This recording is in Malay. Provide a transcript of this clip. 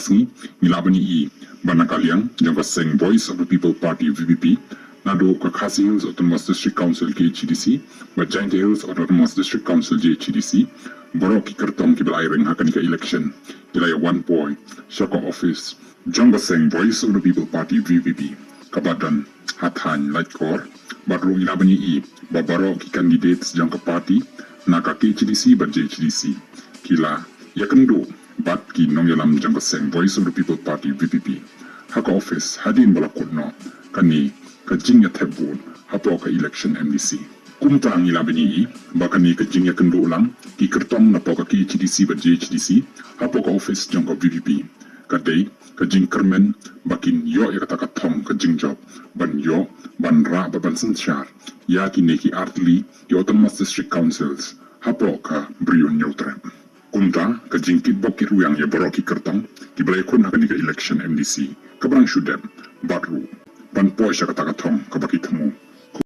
basngi ngilabani I banakaliang jangka seng Voice of the People Party VPP nado ka Khasi Hills Autonomous District Council KHDC ba Giant Hills Autonomous District Council JHDC borok ki kertong ki balai reng hakan ka election ilaya 1 point syaka office jangka seng Voice of the People Party VPP kabadan hathan light core baru ilabani I ba borok ki candidates jangka party naka KHDC ba JHDC kila yakendo bat ki nong yalam jangka seng Voice of the People Party VPP haka office hadin balakod no kani ka jingya thebun hapo ka election MDC kumtang ilabani I bakani ka jingya kendo ulang ki kertong na po ka KHDC ba JHDC hapo ka office jangka VPP kadai ka jing kermen bakin yo ya kata katong ka jing job ban yo ban ra ba ban sanchar ya ki neki artli ki autonomous district councils hapo ka brion neutral kumta ka jing kit bokir yang ya boroki kertong ki balai kun hakani ka election MDC kabrang shudem batru ban po siya kata katong kabaki temu